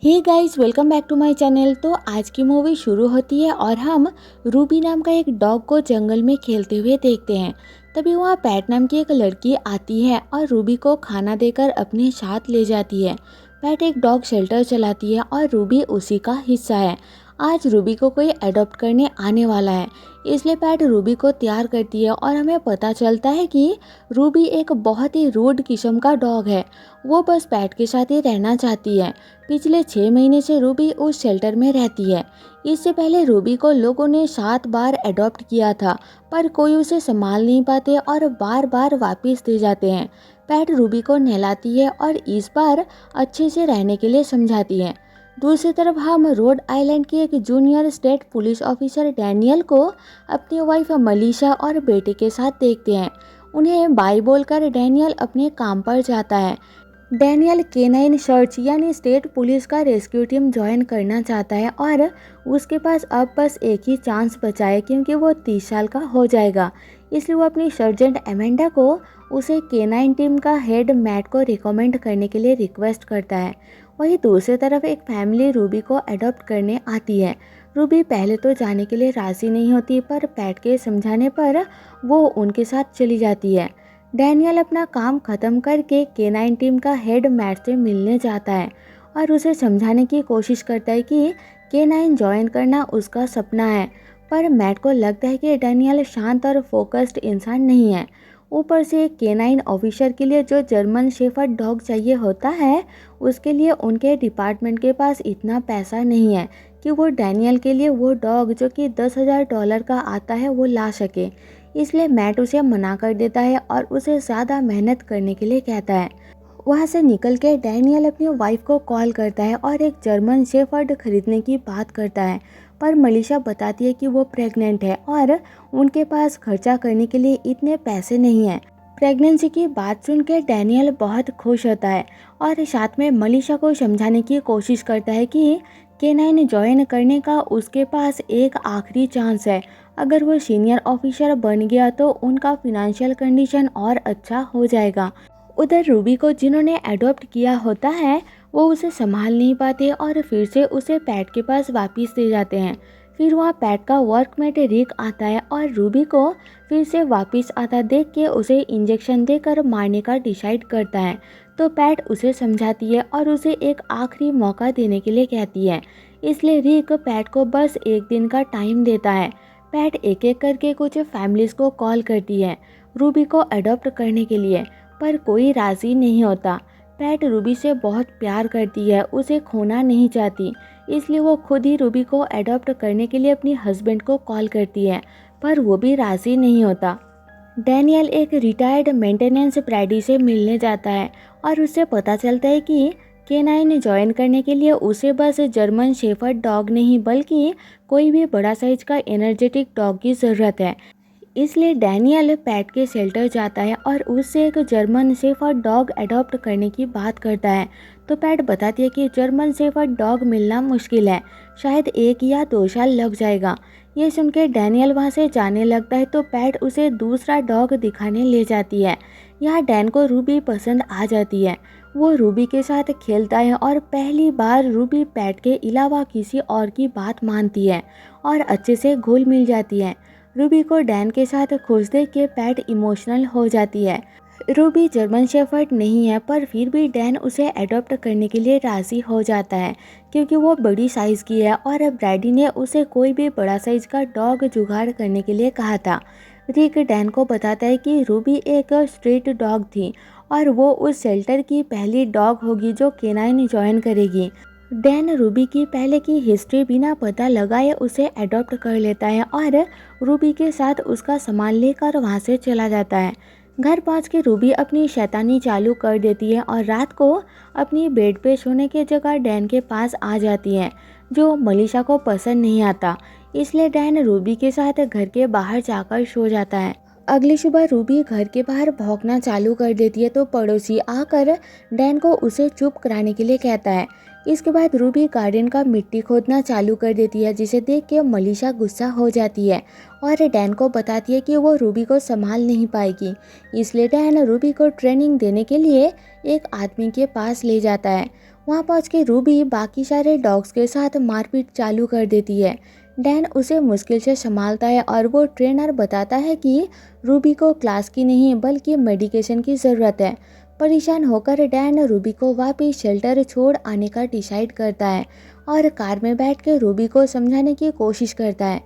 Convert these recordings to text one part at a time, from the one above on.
Hey guys, welcome back to my channel. तो आज की मूवी शुरू होती है और हम रूबी नाम का एक डॉग को जंगल में खेलते हुए देखते हैं। तभी वहाँ पैट नाम की एक लड़की आती है और रूबी को खाना देकर अपने साथ ले जाती है। पैट एक डॉग शेल्टर चलाती है और रूबी उसी का हिस्सा है। आज रूबी को कोई अडॉप्ट करने आने वाला है, इसलिए पैट रूबी को तैयार करती है और हमें पता चलता है कि रूबी एक बहुत ही रूड किस्म का डॉग है। वो बस पैट के साथ ही रहना चाहती है। पिछले 6 महीने से रूबी उस शेल्टर में रहती है। इससे पहले रूबी को लोगों ने 7 बार अडॉप्ट किया था, पर कोई उसे संभाल नहीं पाते और बार बार वापस दे जाते हैं। पैट रूबी को नहलाती है और इस बार अच्छे से रहने के लिए समझाती है। दूसरी तरफ हम रोड आइलैंड के एक junior state police officer Daniel को अपनी वाइफ मलीशा और बेटे के साथ देखते हैं। उन्हें बाय बोलकर डैनियल अपने काम पर जाता है। डैनियल केनाइन सर्च यानी स्टेट पुलिस का रेस्क्यू टीम ज्वाइन करना चाहता है और उसके पास अब बस एक ही चांस बचा है, क्योंकि वो 30 साल का हो जाएगा। इसलिए वो अपनी सर्जेंट एमेंडा को उसे केनाइन टीम का हेड मैट को रिकमेंड करने के लिए रिक्वेस्ट करता है। वहीं दूसरी तरफ एक फैमिली रूबी को अडॉप्ट करने आती है। रूबी पहले तो जाने के लिए राज़ी नहीं होती, पर पैट के समझाने पर वो उनके साथ चली जाती है। डैनियल अपना काम खत्म करके केनाइन टीम का हेड मैट से मिलने जाता है और उसे समझाने की कोशिश करता है कि केनाइन ज्वाइन करना उसका सपना है। पर मैट को लगता है कि डैनियल शांत और फोकस्ड इंसान नहीं है। ऊपर से एक केनाइन ऑफिसर के लिए जो जर्मन शेफर्ड डॉग चाहिए होता है, उसके लिए उनके डिपार्टमेंट के पास इतना पैसा नहीं है कि वो डैनियल के लिए वो डॉग जो कि $10,000 का आता है वो ला सके। इसलिए मैट उसे मना कर देता है और उसे ज़्यादा मेहनत करने के लिए कहता है। वहाँ से निकल के डैनियल अपनी वाइफ को कॉल करता है और एक जर्मन शेफर्ड खरीदने की बात करता है, पर मलीशा बताती है कि वो प्रेग्नेंट है और उनके पास खर्चा करने के लिए इतने पैसे नहीं हैं। प्रेगनेंसी की बात सुन के डैनियल बहुत खुश होता है और साथ में मलीशा को समझाने की कोशिश करता है कि केनाइन ज्वाइन करने का उसके पास एक आखिरी चांस है। अगर वो सीनियर ऑफिसर बन गया तो उनका फिनेंशियल कंडीशन और अच्छा हो जाएगा। उधर रूबी को जिन्होंने अडॉप्ट किया होता है, वो उसे संभाल नहीं पाते और फिर से उसे पैट के पास वापस दे जाते हैं। फिर वहाँ पैट का वर्कमेट रिक आता है और रूबी को फिर से वापस आता देख के उसे इंजेक्शन देकर मारने का डिसाइड करता है। तो पैट उसे समझाती है और उसे एक आखिरी मौका देने के लिए कहती है। इसलिए रिक पैट को बस एक दिन का टाइम देता है। पैट एक एक करके कुछ फैमिलीज़ को कॉल करती है रूबी को अडॉप्ट करने के लिए, पर कोई राज़ी नहीं होता। पैट रूबी से बहुत प्यार करती है, उसे खोना नहीं चाहती, इसलिए वो खुद ही रूबी को अडॉप्ट करने के लिए अपनी हस्बैंड को कॉल करती है, पर वो भी राज़ी नहीं होता। डैनियल एक रिटायर्ड मेंटेनेंस प्रेडी से मिलने जाता है और उससे पता चलता है कि केनाइन ज्वाइन करने के लिए उसे बस जर्मन शेफर्ड डॉग नहीं बल्कि कोई भी बड़ा साइज का एनर्जेटिक डॉग की ज़रूरत है। इसलिए डैनियल पैट के शेल्टर जाता है और उससे एक जर्मन शेफर्ड डॉग अडॉप्ट करने की बात करता है। तो पैट बताती है कि जर्मन शेफर्ड डॉग मिलना मुश्किल है, शायद 1 या 2 साल लग जाएगा। ये सुन के डैनियल वहाँ से जाने लगता है, तो पैट उसे दूसरा डॉग दिखाने ले जाती है। यहाँ डैन को रूबी पसंद आ जाती है। वो रूबी के साथ खेलता है और पहली बार रूबी पैट के अलावा किसी और की बात मानती है और अच्छे से घुल मिल जाती है। रूबी को डैन के साथ खुश देख के पैट इमोशनल हो जाती है। रूबी जर्मन शेफर्ड नहीं है, पर फिर भी डैन उसे अडॉप्ट करने के लिए राज़ी हो जाता है, क्योंकि वो बड़ी साइज़ की है और ब्रैडी ने उसे कोई भी बड़ा साइज़ का डॉग जुगाड़ करने के लिए कहा था। रिक डैन को बताता है कि रूबी एक स्ट्रीट डॉग थी और वो उस शेल्टर की पहली डॉग होगी जो केनाइन ज्वाइन करेगी। डैन रूबी की पहले की हिस्ट्री बिना पता लगाए उसे अडॉप्ट कर लेता है और रूबी के साथ उसका सामान लेकर वहाँ से चला जाता है। घर पहुँच के रूबी अपनी शैतानी चालू कर देती है और रात को अपनी बेड पे सोने की जगह डैन के पास आ जाती है, जो मलीशा को पसंद नहीं आता। इसलिए डैन रूबी के साथ घर के बाहर जाकर सो जाता है। अगली सुबह रूबी घर के बाहर भौंकना चालू कर देती है, तो पड़ोसी आकर डैन को उसे चुप कराने के लिए कहता है। इसके बाद रूबी गार्डन का मिट्टी खोदना चालू कर देती है, जिसे देख के मलीशा गुस्सा हो जाती है और डैन को बताती है कि वो रूबी को संभाल नहीं पाएगी। इसलिए डैन रूबी को ट्रेनिंग देने के लिए एक आदमी के पास ले जाता है। वहाँ पहुँच के रूबी बाकी सारे डॉग्स के साथ मारपीट चालू कर देती है। डैन उसे मुश्किल से संभालता है और वो ट्रेनर बताता है कि रूबी को क्लास की नहीं बल्कि मेडिकेशन की ज़रूरत है। परेशान होकर डैन रूबी को वापस शेल्टर छोड़ आने का डिसाइड करता है और कार में बैठ के रूबी को समझाने की कोशिश करता है।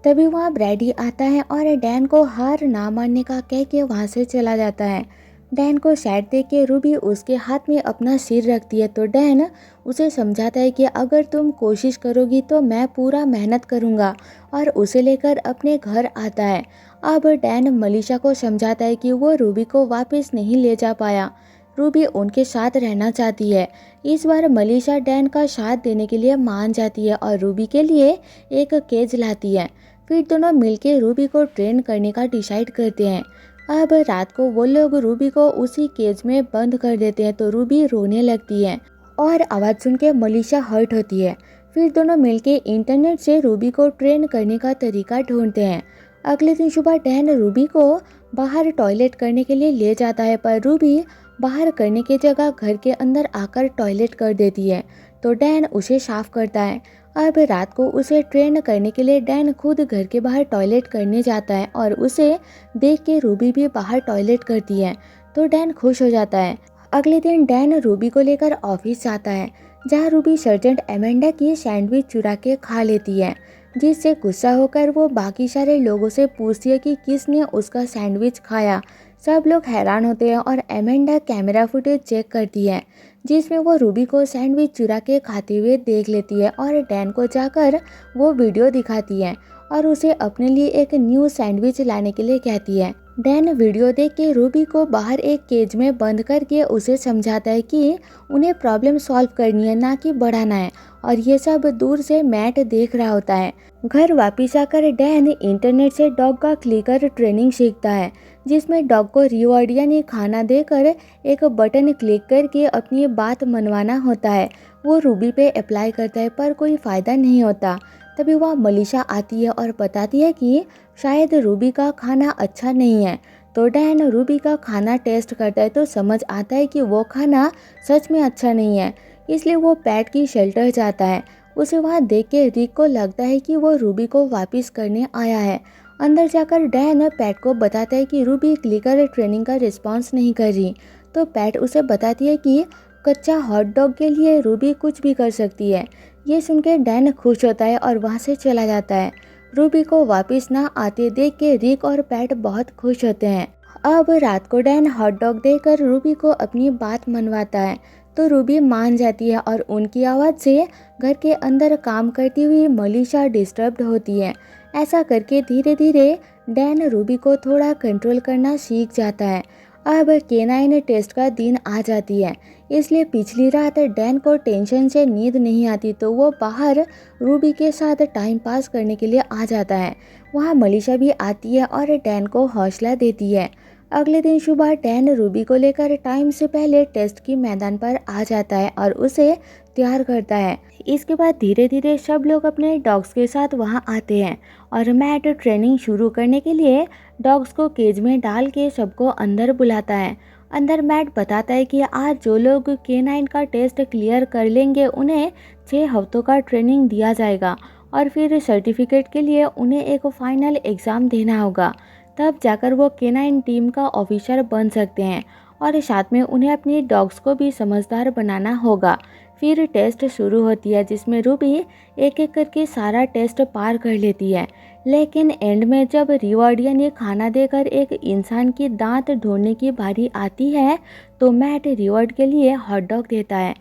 तभी वहाँ ब्रैडी आता है और डैन को हार ना मानने का कह के वहाँ से चला जाता है। डैन को सैड देख के रूबी उसके हाथ में अपना सिर रखती है तो डैन उसे समझाता है कि अगर तुम कोशिश करोगी तो मैं पूरा मेहनत करूँगा, और उसे लेकर अपने घर आता है। अब डैन मनीषा को समझाता है कि वो रूबी को वापस नहीं ले जा पाया, रूबी उनके साथ रहना चाहती है। इस बार मनीषा डैन का साथ देने के लिए मान जाती है और रूबी के लिए एक केज लाती है। फिर दोनों मिलकर रूबी को ट्रेन करने का डिसाइड करते हैं। अब रात को वो लोग रूबी को उसी केज में बंद कर देते हैं तो रूबी रोने लगती है और आवाज़ सुन के मनीषा हर्ट होती है। फिर दोनों मिलके इंटरनेट से रूबी को ट्रेन करने का तरीका ढूंढते हैं। अगले दिन सुबह डैन रूबी को बाहर टॉयलेट करने के लिए ले जाता है, पर रूबी बाहर करने की जगह घर के अंदर आकर टॉयलेट कर देती है तो डैन उसे साफ करता है। अब रात को उसे ट्रेन करने के लिए डैन खुद घर के बाहर टॉयलेट करने जाता है और उसे देख के रूबी भी बाहर टॉयलेट करती है तो डैन खुश हो जाता है। अगले दिन डैन रूबी को लेकर ऑफिस जाता है, जहाँ रूबी सर्जेंट एमेंडा की सैंडविच चुरा के खा लेती है, जिससे गुस्सा होकर वो बाकी सारे लोगों से पूछती है कि किसने उसका सैंडविच खाया। सब लोग हैरान होते हैं और एमेंडा कैमरा फुटेज चेक करती है, जिसमें वो रूबी को सैंडविच चुरा के खाते हुए देख लेती है और डैन को जाकर वो वीडियो दिखाती है और उसे अपने लिए एक न्यू सैंडविच लाने के लिए कहती है। डैन वीडियो देख के रूबी को बाहर एक केज में बंद करके उसे समझाता है कि उन्हें प्रॉब्लम सॉल्व करनी है, ना कि बढ़ाना है, और ये सब दूर से मैट देख रहा होता है। घर वापस आकर डैन इंटरनेट से डॉग का क्लिकर ट्रेनिंग सीखता है, जिसमें डॉग को रिवॉर्ड यानी खाना देकर एक बटन क्लिक करके अपनी बात मनवाना होता है। वो रूबी पे अप्लाई करता है पर कोई फ़ायदा नहीं होता। तभी वह मनीषा आती है और बताती है कि शायद रूबी का खाना अच्छा नहीं है। तो डैन रूबी का खाना टेस्ट करता है तो समझ आता है कि वो खाना सच में अच्छा नहीं है, इसलिए वो पेट की शेल्टर जाता है। उसे वहाँ देख के रिक को लगता है कि वो रूबी को वापस करने आया है। अंदर जाकर डैन पैट को बताता है कि रूबी क्लिकर ट्रेनिंग का रिस्पॉन्स नहीं कर रही, तो पैट उसे बताती है कि कच्चा हॉट डॉग के लिए रूबी कुछ भी कर सकती है। ये सुनकर डैन खुश होता है और वहाँ से चला जाता है। रूबी को वापस ना आते देख के रिक और पैट बहुत खुश होते हैं। अब रात को डैन हॉट डॉग देकर रूबी को अपनी बात मनवाता है तो रूबी मान जाती है और उनकी आवाज़ से घर के अंदर काम करती हुई मनीषा डिस्टर्ब्ड होती है। ऐसा करके धीरे धीरे डैन रूबी को थोड़ा कंट्रोल करना सीख जाता है। अब केनाइन टेस्ट का दिन आ जाती है, इसलिए पिछली रात डैन को टेंशन से नींद नहीं आती तो वो बाहर रूबी के साथ टाइम पास करने के लिए आ जाता है। वहाँ मनीषा भी आती है और डैन को हौसला देती है। अगले दिन सुबह डैन रूबी को लेकर टाइम से पहले टेस्ट की मैदान पर आ जाता है और उसे तैयार करता है। इसके बाद धीरे धीरे सब लोग अपने डॉग्स के साथ वहां आते हैं और मैट ट्रेनिंग शुरू करने के लिए डॉग्स को केज में डाल के सबको अंदर बुलाता है। अंदर मैट बताता है कि आज जो लोग केनाइन का टेस्ट क्लियर कर लेंगे उन्हें 6 हफ्तों का ट्रेनिंग दिया जाएगा और फिर सर्टिफिकेट के लिए उन्हें एक फाइनल एग्ज़ाम देना होगा, तब जाकर वो केनाइन टीम का ऑफिसर बन सकते हैं और साथ में उन्हें अपनी डॉग्स को भी समझदार बनाना होगा। फिर टेस्ट शुरू होती है जिसमें रूबी एक एक करके सारा टेस्ट पार कर लेती है, लेकिन एंड में जब रिवॉर्ड यानी खाना देकर एक इंसान की दांत ढूंढने की बारी आती है तो मैट रिवॉर्ड के लिए हॉट डॉग देता है,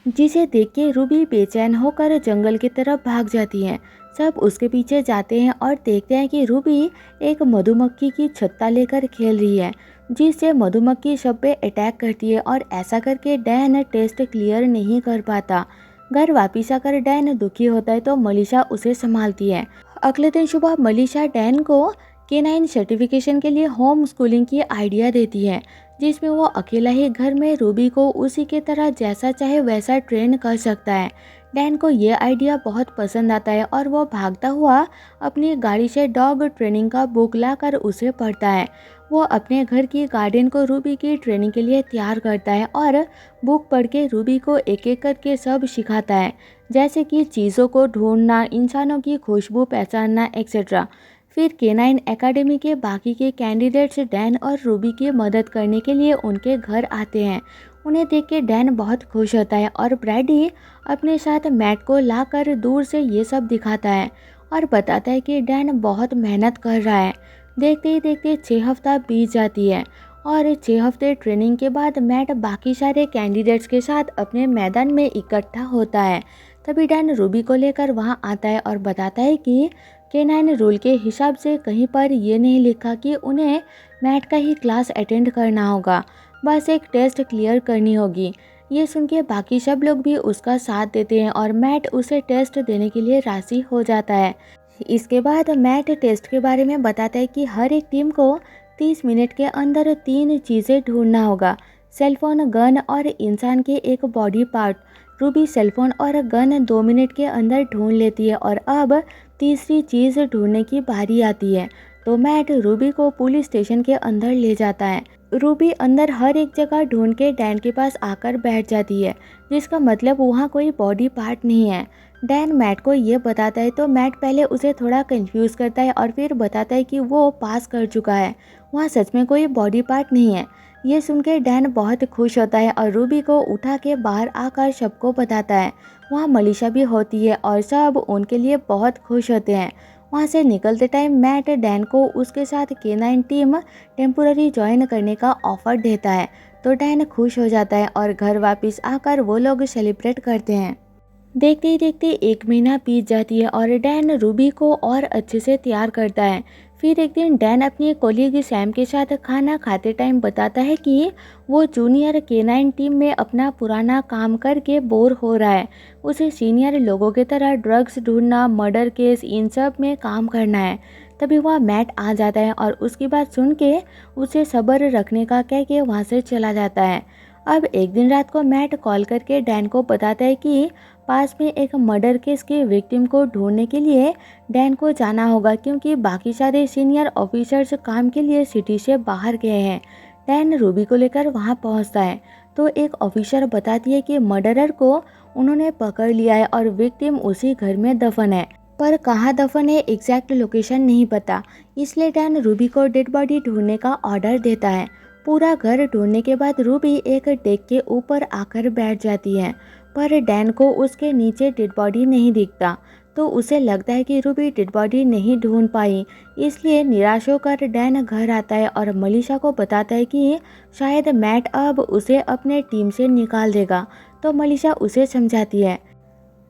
जिसे देख के रूबी बेचैन होकर जंगल की तरफ भाग जाती है। सब उसके पीछे जाते हैं और देखते हैं कि रूबी एक मधुमक्खी की छत्ता लेकर खेल रही है, जिससे मधुमक्खी सब पे अटैक करती है और ऐसा करके डैन टेस्ट क्लियर नहीं कर पाता। घर वापिस आकर डैन दुखी होता है तो मनीषा उसे संभालती है। अगले दिन सुबह मनीषा डैन को K9 सर्टिफिकेशन के लिए होम स्कूलिंग की आइडिया देती है, जिसमें वो अकेला ही घर में रूबी को उसी के तरह जैसा चाहे वैसा ट्रेन कर सकता है। डैन को ये आइडिया बहुत पसंद आता है और वो भागता हुआ अपनी गाड़ी से डॉग ट्रेनिंग का बुक लाकर उसे पढ़ता है। वो अपने घर की गार्डन को रूबी की ट्रेनिंग के लिए तैयार करता है और बुक पढ़ के रूबी को एक एक करके सब सिखाता है, जैसे कि चीज़ों को ढूंढना, इंसानों की खुशबू पहचानना एक्सेट्रा। फिर K9 एकेडमी के बाकी के कैंडिडेट्स डैन और रूबी की मदद करने के लिए उनके घर आते हैं। उन्हें देख के डैन बहुत खुश होता है और ब्रैडी अपने साथ मैट को लाकर दूर से ये सब दिखाता है और बताता है कि डैन बहुत मेहनत कर रहा है। देखते ही देखते 6 हफ्ता बीत जाती है और 6 हफ्ते ट्रेनिंग के बाद मैट बाकी सारे कैंडिडेट्स के साथ अपने मैदान में इकट्ठा होता है। तभी डैन रूबी को लेकर वहाँ आता है और बताता है कि K9 रूल के हिसाब से कहीं पर ये नहीं लिखा कि उन्हें मैट का ही क्लास अटेंड करना होगा, बस एक टेस्ट क्लियर करनी होगी। ये सुन के बाकी सब लोग भी उसका साथ देते हैं और मैट उसे टेस्ट देने के लिए राज़ी हो जाता है। इसके बाद मैट टेस्ट के बारे में बताता है कि हर एक टीम को 30 मिनट के अंदर 3 चीज़ें ढूंढना होगा: सेलफोन, गन और इंसान के एक बॉडी पार्ट। रूबी सेलफोन और गन 2 मिनट के अंदर ढूंढ लेती है और अब तीसरी चीज़ ढूंढने की बारी आती है, तो मैट रूबी को पुलिस स्टेशन के अंदर ले जाता है। रूबी अंदर हर एक जगह ढूंढ के डैन के पास आकर बैठ जाती है, जिसका मतलब वहाँ कोई बॉडी पार्ट नहीं है। डैन मैट को ये बताता है तो मैट पहले उसे थोड़ा कंफ्यूज करता है और फिर बताता है कि वो पास कर चुका है, वहाँ सच में कोई बॉडी पार्ट नहीं है। ये सुनकर डैन बहुत खुश होता है और रूबी को उठा के बाहर आकर सबको बताता है। वहाँ मलीशा भी होती है और सब उनके लिए बहुत खुश होते हैं। वहाँ से निकलते टाइम मैट डैन को उसके साथ K9 टीम टेम्पोररी ज्वाइन करने का ऑफर देता है, तो डैन खुश हो जाता है और घर वापस आकर वो लोग सेलिब्रेट करते हैं। देखते ही देखते 1 महीना बीत जाती है और डैन रूबी को और अच्छे से तैयार करता है। फिर एक दिन डैन अपनी कोलीग सैम के साथ खाना खाते टाइम बताता है कि वो जूनियर K9 टीम में अपना पुराना काम करके बोर हो रहा है। उसे सीनियर लोगों की तरह ड्रग्स ढूंढना, मर्डर केस, इन सब में काम करना है। तभी वह मैट आ जाता है और उसकी बात सुन के उसे सब्र रखने का कह के वहाँ से चला जाता है। अब एक दिन रात को मैट कॉल करके डैन को बताता है कि पास में एक मर्डर केस के विक्टिम को ढूंढने के लिए डैन को जाना होगा, क्योंकि बाकी सारे सीनियर ऑफिसर्स काम के लिए सिटी से बाहर गए हैं। डैन रूबी को लेकर वहां पहुंचता है तो एक ऑफिसर बताती है कि मर्डरर को उन्होंने पकड़ लिया है और विक्टिम उसी घर में दफन है, पर कहाँ दफन है एग्जैक्ट लोकेशन नहीं पता। इसलिए डैन रूबी को डेड बॉडी ढूंढने का ऑर्डर देता है। पूरा घर ढूंढने के बाद रूबी एक डेक के ऊपर आकर बैठ जाती है, पर डैन को उसके नीचे डेड बॉडी नहीं दिखता, तो उसे लगता है कि रूबी डेड बॉडी नहीं ढूंढ पाई। इसलिए निराश होकर डैन घर आता है और मलीशा को बताता है कि शायद मैट अब उसे अपने टीम से निकाल देगा, तो मलीशा उसे समझाती है।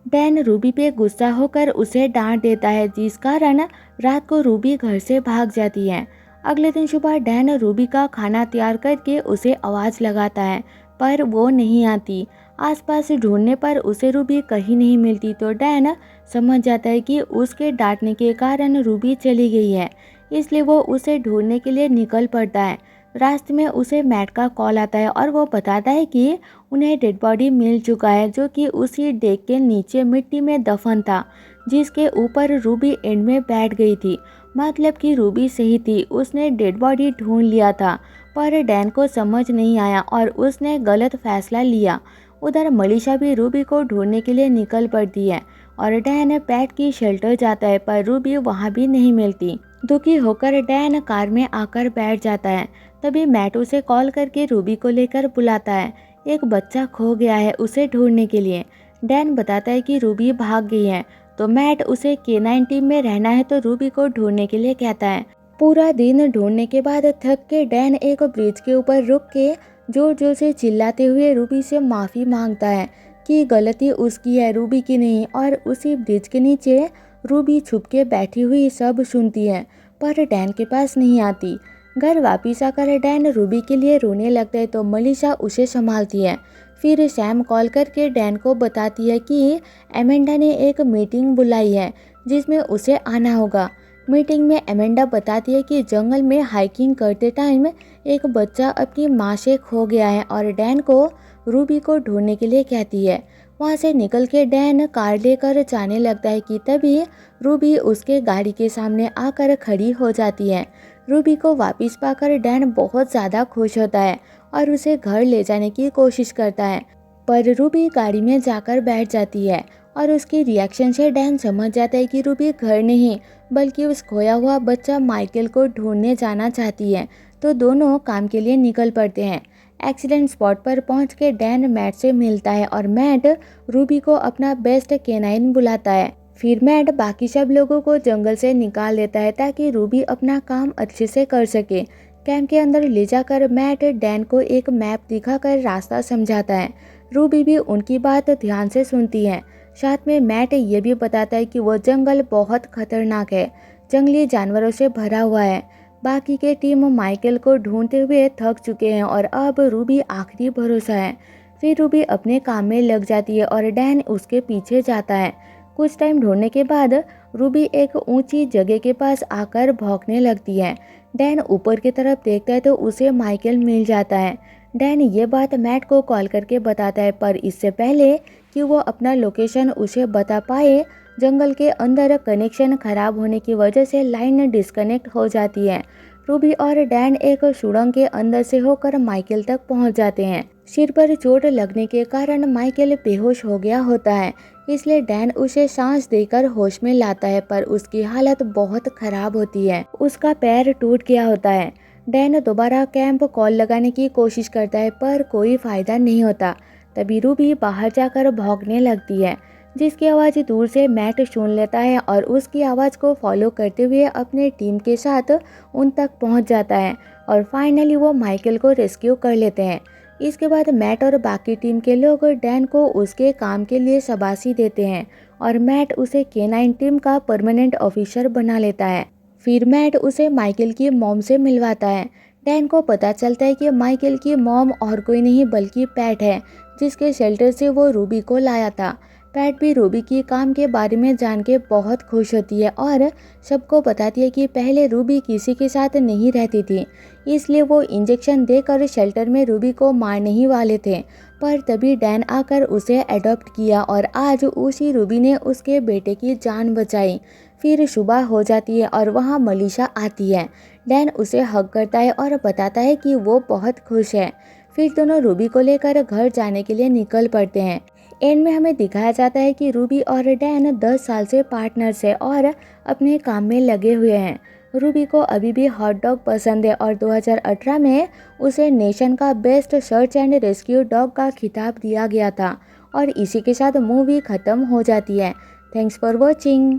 डैन रूबी पे गुस्सा होकर उसे डांट देता है, जिस कारण रात को रूबी घर से भाग जाती है। अगले दिन सुबह डैन रूबी का खाना तैयार करके उसे आवाज़ लगाता है, पर वो नहीं आती। आसपास ढूंढने पर उसे रूबी कहीं नहीं मिलती, तो डैन समझ जाता है कि उसके डांटने के कारण रूबी चली गई है। इसलिए वो उसे ढूंढने के लिए निकल पड़ता है। रास्ते में उसे मैट का कॉल आता है और वो बताता है कि उन्हें डेड बॉडी मिल चुका है, जो कि उसी डेक के नीचे मिट्टी में दफन था, जिसके ऊपर रूबी एंड में बैठ गई थी। मतलब कि रूबी सही थी, उसने डेड बॉडी ढूंढ लिया था, पर डैन को समझ नहीं आया और उसने गलत फैसला लिया। उधर मलीशा भी रूबी को ढूंढने के लिए निकल पड़ती है और डैन पैट की शेल्टर जाता है, पर रूबी वहाँ भी नहीं मिलती। दुखी होकर डैन कार में आकर बैठ जाता है। तभी मैट उसे कॉल करके रूबी को लेकर बुलाता है। एक बच्चा खो गया है उसे ढूंढने के लिए। डैन बताता है कि रूबी भाग गई है, तो मैट उसे K9 टीम में रहना है, तो रूबी को ढूंढने के लिए कहता है। पूरा दिन ढूंढने के बाद थक के डैन एक ब्रिज के ऊपर रुक के जोर जोर से चिल्लाते हुए रूबी से माफ़ी मांगता है कि गलती उसकी है, रूबी की नहीं। और उसी ब्रिज के नीचे रूबी छुप के बैठी हुई सब सुनती है, पर डैन के पास नहीं आती। घर वापिस आकर डैन रूबी के लिए रोने लगता है, तो मलीशा उसे संभालती है। फिर सैम कॉल करके डैन को बताती है कि एमेंडा ने एक मीटिंग बुलाई है जिसमें उसे आना होगा। मीटिंग में एमेंडा बताती है कि जंगल में हाइकिंग करते टाइम एक बच्चा अपनी माँ से खो गया है और डैन को रूबी को ढूंढने के लिए कहती है। वहाँ से निकल के डैन कार लेकर जाने लगता है कि तभी रूबी उसके गाड़ी के सामने आकर खड़ी हो जाती है। रूबी को वापस पाकर डैन बहुत ज़्यादा खुश होता है और उसे घर ले जाने की कोशिश करता है, पर रूबी गाड़ी में जाकर बैठ जाती है और उसकी रिएक्शन से डैन समझ जाता है कि रूबी घर नहीं बल्कि उस खोया हुआ बच्चा माइकल को ढूंढने जाना चाहती है। तो दोनों काम के लिए निकल पड़ते हैं। एक्सीडेंट स्पॉट पर पहुंच के डैन मैट से मिलता है और मैट रूबी को अपना बेस्ट केनाइन बुलाता है। फिर मैट बाकी सब लोगों को जंगल से निकाल देता है ताकि रूबी अपना काम अच्छे से कर सके। कैंप के अंदर ले जाकर मैट डैन को एक मैप दिखाकर रास्ता समझाता है। रूबी भी उनकी बात ध्यान से सुनती है। साथ में मैट ये भी बताता है कि वो जंगल बहुत खतरनाक है, जंगली जानवरों से भरा हुआ है। बाकी के टीम माइकल को ढूंढते हुए थक चुके हैं और अब रूबी आखिरी भरोसा है। फिर रूबी अपने काम में लग जाती है और डैन उसके पीछे जाता है। कुछ टाइम ढूंढने के बाद रूबी एक ऊंची जगह के पास आकर भौंकने लगती है। डैन ऊपर की तरफ देखता है तो उसे माइकल मिल जाता है। डैन ये बात मैट को कॉल करके बताता है, पर इससे पहले कि वो अपना लोकेशन उसे बता पाए, जंगल के अंदर कनेक्शन खराब होने की वजह से लाइन डिस्कनेक्ट हो जाती है। रूबी और डैन एक सुड़ंग के अंदर से होकर माइकल तक पहुंच जाते हैं। सिर पर चोट लगने के कारण माइकल बेहोश हो गया होता है, इसलिए डैन उसे सांस देकर होश में लाता है, पर उसकी हालत बहुत खराब होती है। उसका पैर टूट गया होता है। डैन दोबारा कैंप कॉल लगाने की कोशिश करता है, पर कोई फायदा नहीं होता। तभी रूबी बाहर जाकर भौंकने लगती है, जिसकी आवाज़ दूर से मैट सुन लेता है और उसकी आवाज़ को फॉलो करते हुए अपने टीम के साथ उन तक पहुंच जाता है और फाइनली वो माइकल को रेस्क्यू कर लेते हैं। इसके बाद मैट और बाकी टीम के लोग डैन को उसके काम के लिए शाबाशी देते हैं और मैट उसे K9 टीम का परमानेंट ऑफिसर बना लेता है। फिर मैट उसे माइकल की मॉम से मिलवाता है। डैन को पता चलता है कि माइकल की मॉम और कोई नहीं बल्कि पैट है, जिसके शेल्टर से वो रूबी को लाया था। पैट भी रूबी की काम के बारे में जान के बहुत खुश होती है और सबको बताती है कि पहले रूबी किसी के साथ नहीं रहती थी, इसलिए वो इंजेक्शन देकर शेल्टर में रूबी को मारने ही वाले थे, पर तभी डैन आकर उसे अडॉप्ट किया और आज उसी रूबी ने उसके बेटे की जान बचाई। फिर सुबह हो जाती है और वहाँ मलीशा आती है। डैन उसे हग करता है और बताता है कि वो बहुत खुश है। फिर दोनों रूबी को लेकर घर जाने के लिए निकल पड़ते हैं। एंड में हमें दिखाया जाता है कि रूबी और डैन 10 साल से पार्टनर्स है और अपने काम में लगे हुए हैं। रूबी को अभी भी हॉट डॉग पसंद है और 2018 में उसे नेशन का best search and rescue dog का खिताब दिया गया था। और इसी के साथ मूवी ख़त्म हो जाती है। Thanks for watching.